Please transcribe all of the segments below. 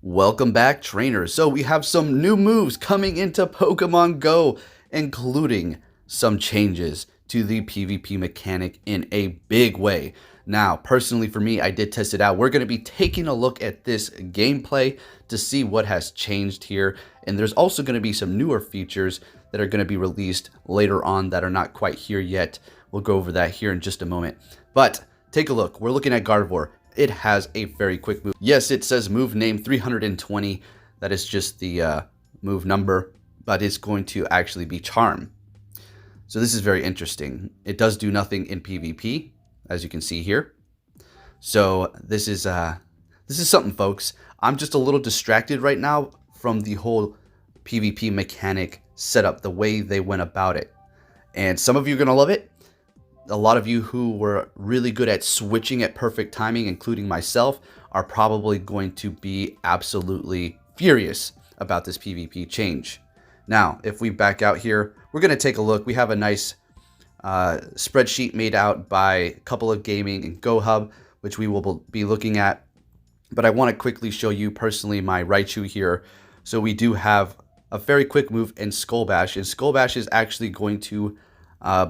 Welcome back, trainers. So we have some new moves coming into Pokemon Go, including some changes to the PvP mechanic in a big way. Now, personally for me, I did test it out. We're going to be taking a look at this gameplay to see what has changed here. And there's also going to be some newer features that are going to be released later on that are not quite here yet. We'll go over that here in just a moment. But take a look. We're looking at Gardevoir. It has a very quick move. Yes, it says move name 320. That is just the move number, but it's going to actually be Charm. So this is very interesting. It does do nothing in PvP, as you can see here. So this is something, folks. I'm just a little distracted right now from the whole PvP mechanic setup, the way they went about it. And some of you are going to love it. A lot of you who were really good at switching at perfect timing, including myself, are probably going to be absolutely furious about this PvP change. Now, if we back out here, we're going to take a look. We have a nice spreadsheet made out by a couple of gaming and GoHub, which we will be looking at. But I want to quickly show you personally my Raichu here. So we do have a very quick move in Skull Bash, and Skull Bash is actually going to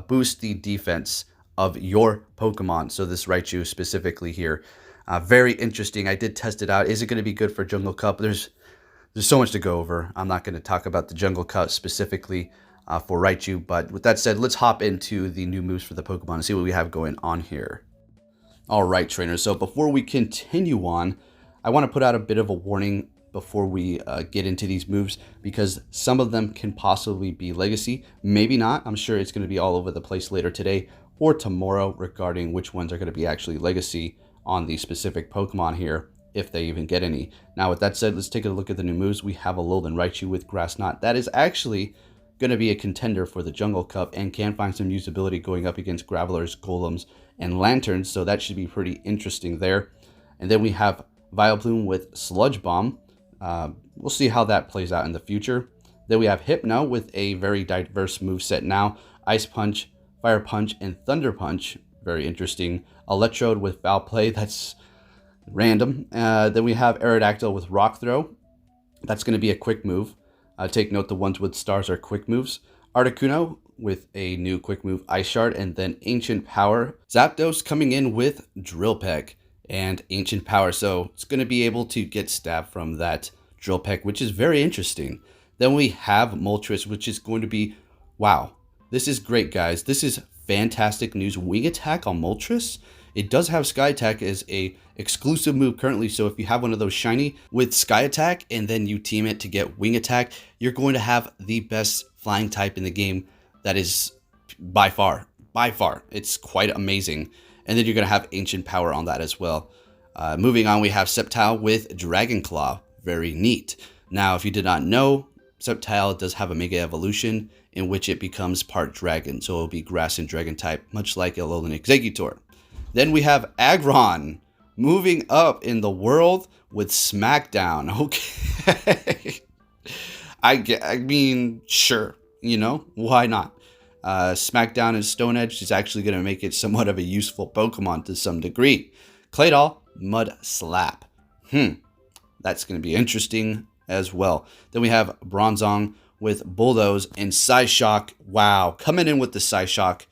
boost the defense of your Pokemon. So this Raichu specifically here, very interesting. I did test it out. Is it going to be good for Jungle Cup? There's so much to go over. I'm not going to talk about the Jungle Cup specifically for Raichu, but with that said, let's hop into the new moves for the Pokemon and see what we have going on here. All right, trainers. So before we continue on, I want to put out a bit of a warning before we get into these moves, because some of them can possibly be legacy, maybe not. I'm sure it's going to be all over the place later today or tomorrow regarding which ones are going to be actually legacy on the specific Pokemon here, if they even get any. Now, with that said, let's take a look at the new moves. We have a Alolan Raichu with Grass Knot. That is actually going to be a contender for the Jungle Cup and can find some usability going up against Gravelers, Golems, and Lanterns, so that should be pretty interesting there. And then we have Vileplume with Sludge Bomb. We'll see how that plays out in the future. Then we have Hypno with a very diverse moveset now. Ice Punch, Fire Punch, and Thunder Punch. Very interesting. Electrode with Foul Play. That's random. Then we have Aerodactyl with Rock Throw. That's going to be a quick move. Take note, the ones with stars are quick moves. Articuno with a new quick move, Ice Shard, and then Ancient Power. Zapdos coming in with Drill Peck and Ancient Power, so it's going to be able to get stabbed from that Drill Peck, which is very interesting. Then we have Moltres, which is going to be, wow, this is great, guys. This is fantastic news. Wing Attack on Moltres. It does have Sky Attack as a exclusive move currently, so if you have one of those shiny with Sky Attack and then you team it to get Wing Attack, you're going to have the best flying type in the game. That is by far, it's quite amazing. And then you're going to have Ancient Power on that as well. Moving on, we have Sceptile with Dragon Claw. Very neat. Now, if you did not know, Sceptile does have a Mega Evolution in which it becomes part Dragon. So it will be Grass and Dragon type, much like Alolan Exeggutor. Then we have Aggron moving up in the world with Smackdown. Okay. I mean, sure. You know, why not? Smackdown and Stone Edge is actually going to make it somewhat of a useful Pokemon to some degree. Claydol, Mud Slap. That's going to be interesting as well. Then we have Bronzong with Bulldoze and Psyshock. Wow, coming in with the Psyshock.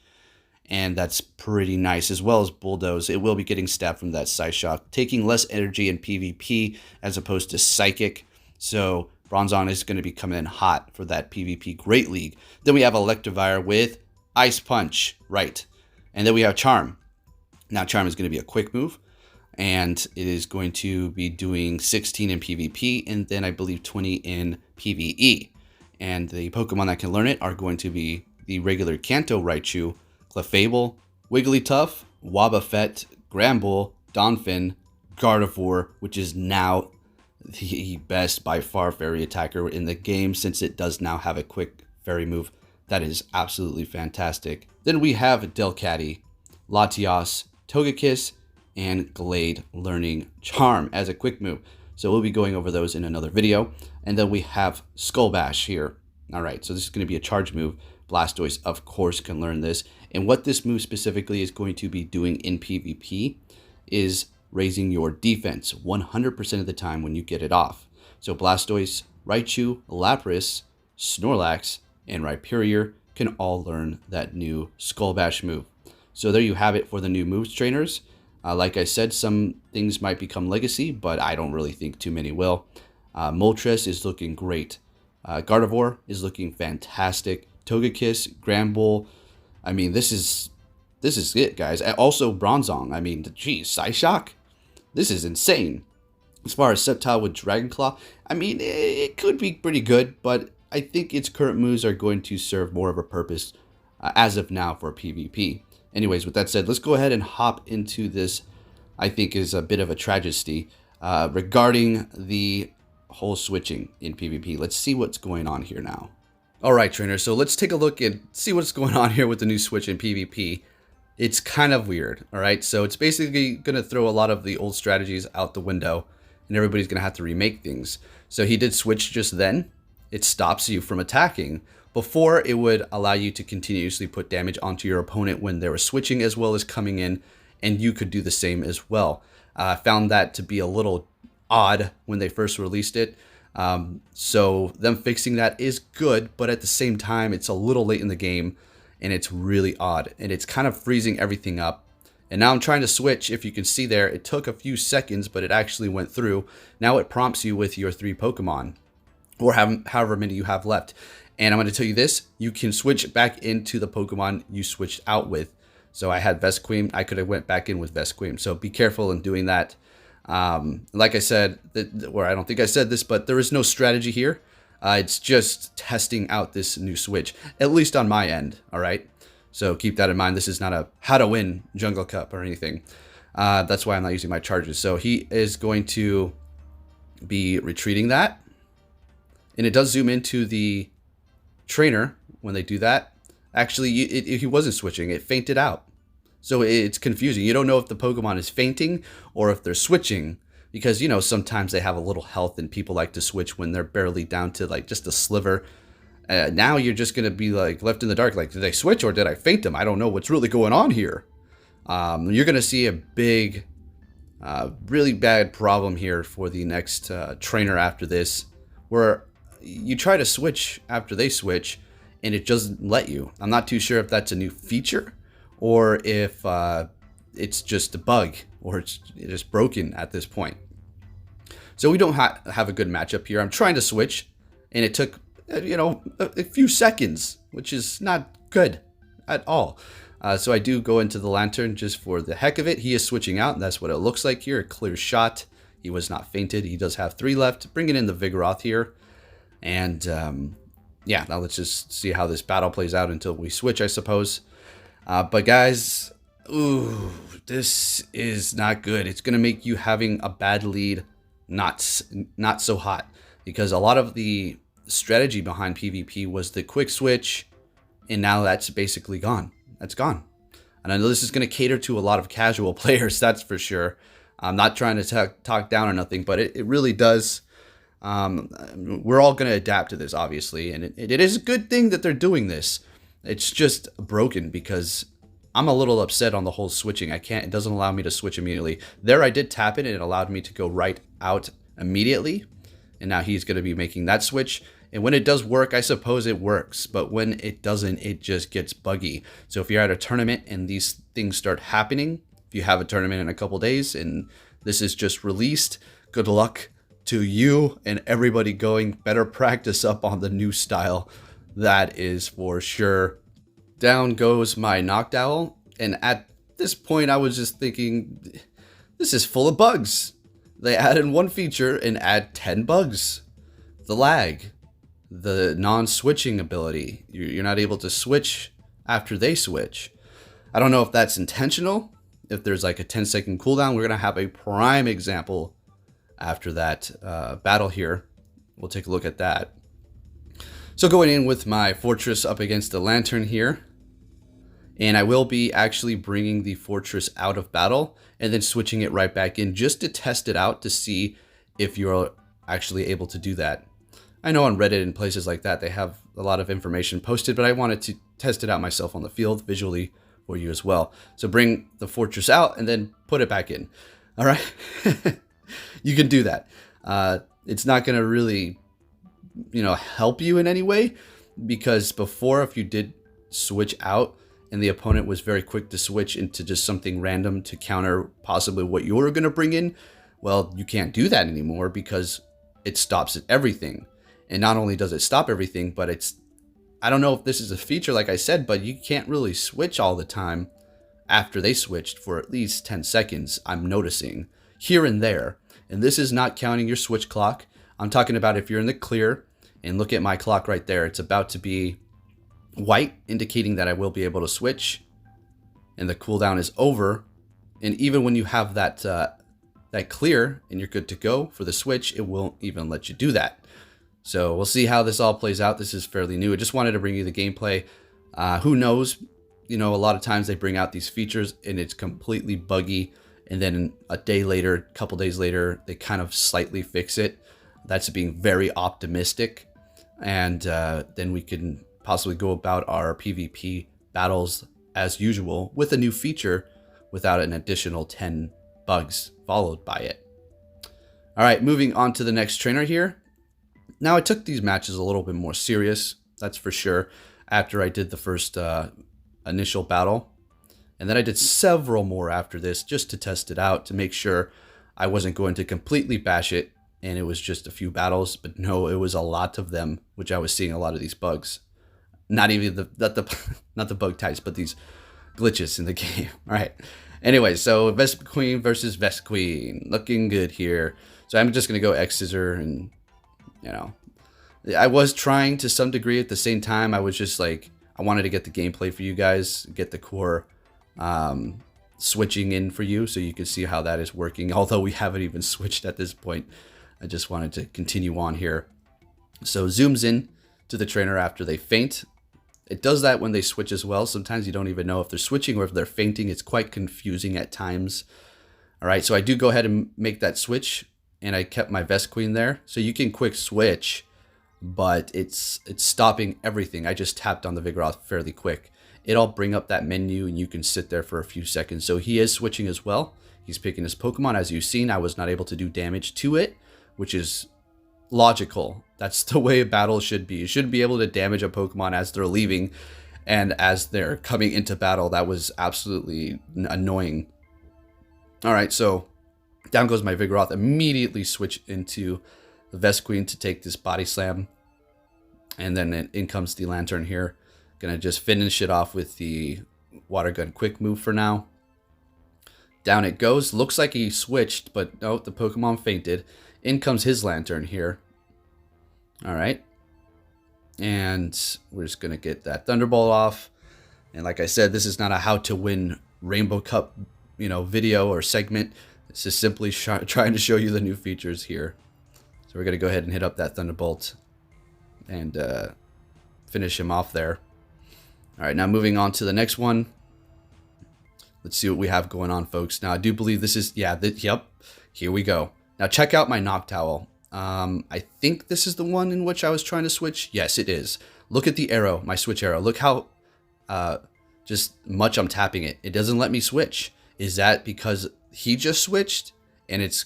And that's pretty nice, as well as Bulldoze. It will be getting stabbed from that Psyshock, taking less energy in PvP as opposed to Psychic. So Bronzong is going to be coming in hot for that PvP Great League. Then we have Electivire with Ice Punch, right. And then we have Charm. Now Charm is going to be a quick move, and it is going to be doing 16 in PvP, and then I believe 20 in PvE. And the Pokemon that can learn it are going to be the regular Kanto Raichu, Clefable, Wigglytuff, Wobbuffet, Granbull, Donphin, Gardevoir, which is now the best by far fairy attacker in the game, since it does now have a quick fairy move. That is absolutely fantastic. Then we have Delcatty, Latios, Togekiss, and Glade learning Charm as a quick move. So we'll be going over those in another video. And then we have Skull Bash here. All right, so this is going to be a charge move. Blastoise, of course, can learn this. And what this move specifically is going to be doing in PvP is raising your defense 100% of the time when you get it off. So Blastoise, Raichu, Lapras, Snorlax, and Rhyperior can all learn that new Skull Bash move. So there you have it for the new moves trainers. Like I said, some things might become legacy, but I don't really think too many will. Moltres is looking great. Gardevoir is looking fantastic. Togekiss, Granbull. I mean, this is it, guys. Also, Bronzong. I mean, geez, Psyshock. This is insane. As far as Sceptile with Dragonclaw, I mean, it could be pretty good, but I think its current moves are going to serve more of a purpose as of now for PvP. Anyways, with that said, let's go ahead and hop into this. I think is a bit of a tragedy regarding the whole switching in PvP. Let's see what's going on here now. All right, trainers, so let's take a look and see what's going on here with the new switch in PvP. It's kind of weird, all right? So it's basically going to throw a lot of the old strategies out the window, and everybody's going to have to remake things. So he did switch just then. It stops you from attacking. Before, it would allow you to continuously put damage onto your opponent when they were switching as well as coming in, and you could do the same as well. I found that to be a little odd when they first released it. So them fixing that is good, but at the same time, it's a little late in the game, and it's really odd, and it's kind of freezing everything up. And now I'm trying to switch. If you can see there, it took a few seconds, but it actually went through. Now it prompts you with your 3 Pokemon, or however many you have left. And I'm going to tell you this, you can switch back into the Pokemon you switched out with. So I had Vesquim, I could have went back in with Vesquim. So be careful in doing that. Like I said, or I don't think I said this, but there is no strategy here. It's just testing out this new switch, at least on my end, all right? So keep that in mind. This is not a how to win Jungle Cup or anything. That's why I'm not using my charges. So he is going to be retreating that. And it does zoom into the trainer when they do that. Actually, he wasn't switching. It fainted out. So it's confusing. You don't know if the Pokemon is fainting or if they're switching. Because, you know, sometimes they have a little health and people like to switch when they're barely down to like just a sliver. Now you're just going to be like left in the dark. Like, did I switch or did I faint them? I don't know what's really going on here. You're going to see a big, really bad problem here for the next trainer after this, where you try to switch after they switch and it doesn't let you. I'm not too sure if that's a new feature or if it's just a bug or it's just broken at this point. So we don't have a good matchup here. I'm trying to switch and it took, you know, a few seconds, which is not good at all. So I do go into the Lantern just for the heck of it. He is switching out, and that's what it looks like here. A clear shot. He was not fainted. He does have 3 left. Bringing in the Vigoroth here. And yeah, now let's just see how this battle plays out until we switch, I suppose. But guys, ooh, this is not good. It's going to make you having a bad lead not so hot. Because a lot of the strategy behind PvP was the quick switch, and now that's basically gone. That's gone. And I know this is going to cater to a lot of casual players, that's for sure. I'm not trying to talk down or nothing, but it really does. We're all going to adapt to this, obviously, and it is a good thing that they're doing this. It's just broken because I'm a little upset on the whole switching. It doesn't allow me to switch immediately. There I did tap it, and it allowed me to go right out immediately. And now he's going to be making that switch. And when it does work, I suppose it works. But when it doesn't, it just gets buggy. So if you're at a tournament and these things start happening, if you have a tournament in a couple days and this is just released, good luck to you and everybody going. Better practice up on the new style. That is for sure. Down goes my Noctowl. And at this point, I was just thinking, this is full of bugs. They add in one feature and add 10 bugs. The lag, the non-switching ability. You're not able to switch after they switch. I don't know if that's intentional. If there's like a 10-second cooldown, we're going to have a prime example after that battle here. We'll take a look at that. So going in with my Fortress up against the Lantern here. And I will be actually bringing the Fortress out of battle and then switching it right back in just to test it out to see if you're actually able to do that. I know on Reddit and places like that, they have a lot of information posted, but I wanted to test it out myself on the field visually for you as well. So bring the Fortress out and then put it back in. All right. You can do that. it's not going to really, help you in any way, because before, if you did switch out and the opponent was very quick to switch into just something random to counter possibly what you were going to bring in, well, you can't do that anymore because it stops at everything. And not only does it stop everything, but I don't know if this is a feature, like I said, but you can't really switch all the time after they switched for at least 10 seconds, I'm noticing, here and there. And this is not counting your switch clock. I'm talking about if you're in the clear, and look at my clock right there. It's about to be white, indicating that I will be able to switch, and the cooldown is over. And even when you have that clear and you're good to go for the switch, it won't even let you do that. So we'll see how this all plays out. This is fairly new. I just wanted to bring you the gameplay. Who knows? A lot of times they bring out these features and it's completely buggy, and then a day later, a couple days later, they kind of slightly fix it. That's being very optimistic. And then we can possibly go about our PvP battles as usual with a new feature without an additional 10 bugs followed by it. All right, moving on to the next trainer here. Now, I took these matches a little bit more serious, that's for sure, after I did the first initial battle. And then I did several more after this just to test it out, to make sure I wasn't going to completely bash it and it was just a few battles. But no, it was a lot of them, which I was seeing a lot of these bugs. Not even not the bug types, but these glitches in the game. All right. Anyway, so Vespiquen versus Vespiquen. Looking good here. So I'm just going to go X Scissor, and, I was trying to some degree at the same time. I was just like, I wanted to get the gameplay for you guys, get the core switching in for you so you can see how that is working. Although we haven't even switched at this point, I just wanted to continue on here. So zooms in to the trainer after they faint. It does that when they switch as well. Sometimes you don't even know if they're switching or if they're fainting. It's quite confusing at times. All right, so I do go ahead and make that switch, and I kept my Vespiquen there. So you can quick switch, but it's stopping everything. I just tapped on the Vigoroth fairly quick. It'll bring up that menu and you can sit there for a few seconds. So he is switching as well. He's picking his Pokemon. As you've seen, I was not able to do damage to it, which is logical. That's the way a battle should be. You should be able to damage a Pokemon as they're leaving and as they're coming into battle. That was absolutely annoying. All right, so down goes my Vigoroth. Immediately switch into the Vespiquen to take this body slam. And then in comes the Lantern here. Gonna just finish it off with the Water Gun quick move for now. Down it goes. Looks like he switched, but no, the Pokemon fainted. In comes his Lantern here. All right. And we're just going to get that Thunderbolt off. And like I said, this is not a how to win Rainbow Cup, video or segment. This is simply trying to show you the new features here. So we're going to go ahead and hit up that Thunderbolt and finish him off there. All right, now moving on to the next one. Let's see what we have going on, folks. Now, I do believe this is, yep, here we go. Now, check out my Noctowl. I think this is the one in which I was trying to switch. Yes, it is. Look at the arrow, my switch arrow. Look how just much I'm tapping it. It doesn't let me switch. Is that because he just switched and it's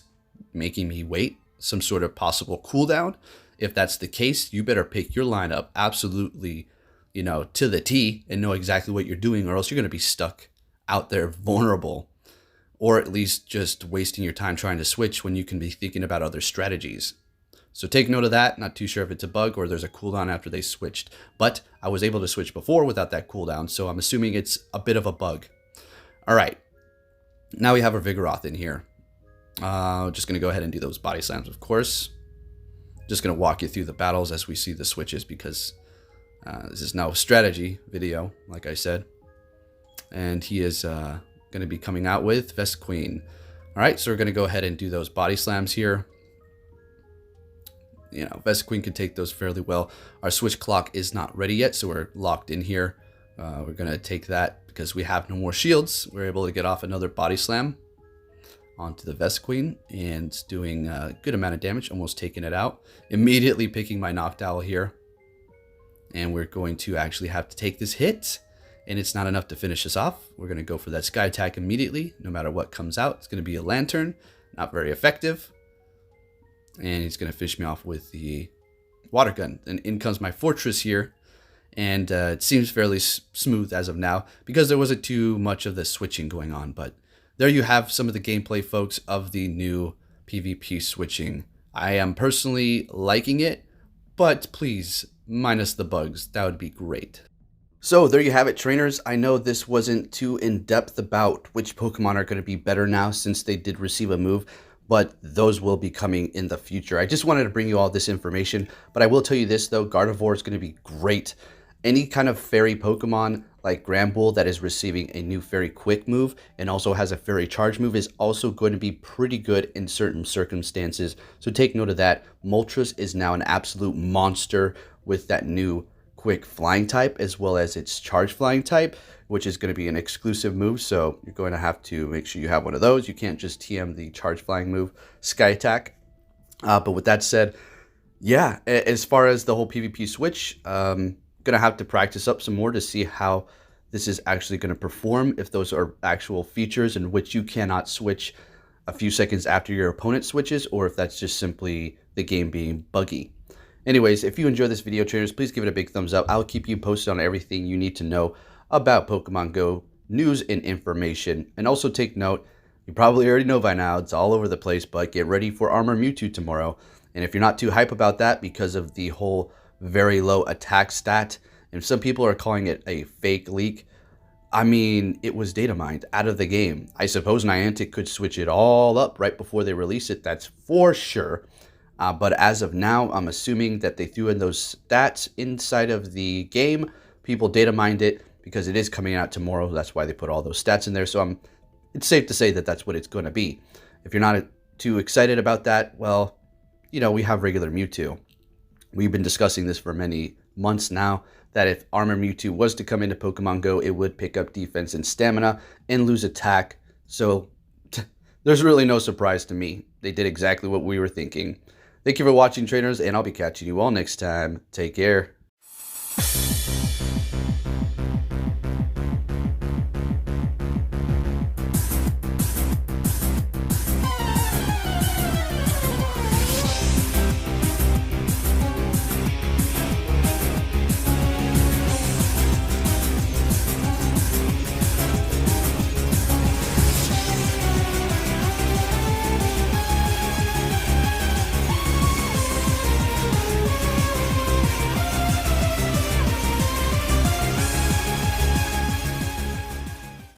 making me wait some sort of possible cooldown? If that's the case, you better pick your lineup absolutely, to the T and know exactly what you're doing, or else you're going to be stuck out there vulnerable, or at least just wasting your time trying to switch when you can be thinking about other strategies. So take note of that. Not too sure if it's a bug or there's a cooldown after they switched, but I was able to switch before without that cooldown, so I'm assuming it's a bit of a bug. All right, now we have our Vigoroth in here. Just going to go ahead and do those body slams, of course. Just going to walk you through the battles as we see the switches, because this is now a strategy video, like I said. And he is going to be coming out with Vespiquen. All right, so we're going to go ahead and do those body slams here. Vespiquen can take those fairly well. Our switch clock is not ready yet, so we're locked in here. We're going to take that because we have no more shields. We're able to get off another body slam onto the Vespiquen and doing a good amount of damage, almost taking it out. Immediately picking my Noctowl here. And we're going to actually have to take this hit. And it's not enough to finish us off. We're going to go for that Sky Attack immediately, no matter what comes out. It's going to be a Lantern. Not very effective. and he's going to fish me off with the water gun. And in comes my fortress here, and it seems fairly smooth as of now because there wasn't too much of the switching going on. But there you have some of the gameplay, folks, of the new PvP switching. I am personally liking it, but please, minus the bugs, that would be great. So there you have it, trainers. I know this wasn't too in-depth about which Pokemon are going to be better now since they did receive a move, but those will be coming in the future. I just wanted to bring you all this information, but I will tell you this though, Gardevoir is going to be great. Any kind of fairy Pokemon like Granbull that is receiving a new Fairy Quick move and also has a Fairy Charge move is also going to be pretty good in certain circumstances. So take note of that. Moltres is now an absolute monster with that new Quick Flying type as well as its Charge Flying type, which is going to be an exclusive move. So you're going to have to make sure you have one of those. You can't just TM the Charge Flying move, Sky Attack. But with that said, yeah, as far as the whole PvP switch, gonna have to practice up some more to see how this is actually going to perform, if those are actual features in which you cannot switch a few seconds after your opponent switches, or if that's just simply the game being buggy. Anyways, if you enjoyed this video, trainers, please give it a big thumbs up. I'll keep you posted on everything you need to know about Pokemon Go news and information. And also take note, you probably already know by now, it's all over the place, but get ready for Armor Mewtwo tomorrow. And if you're not too hype about that because of the whole very low attack stat, and some people are calling it a fake leak, I mean, it was data mined out of the game. I suppose Niantic could switch it all up right before they release it, that's for sure. But as of now, I'm assuming that they threw in those stats inside of the game. People data mined it because it is coming out tomorrow. That's why they put all those stats in there. So it's safe to say that that's what it's going to be. If you're not too excited about that, well, you know, we have regular Mewtwo. We've been discussing this for many months now, that if Armor Mewtwo was to come into Pokemon Go, it would pick up defense and stamina and lose attack. So there's really no surprise to me. They did exactly what we were thinking. Thank you for watching, trainers, and I'll be catching you all next time. Take care.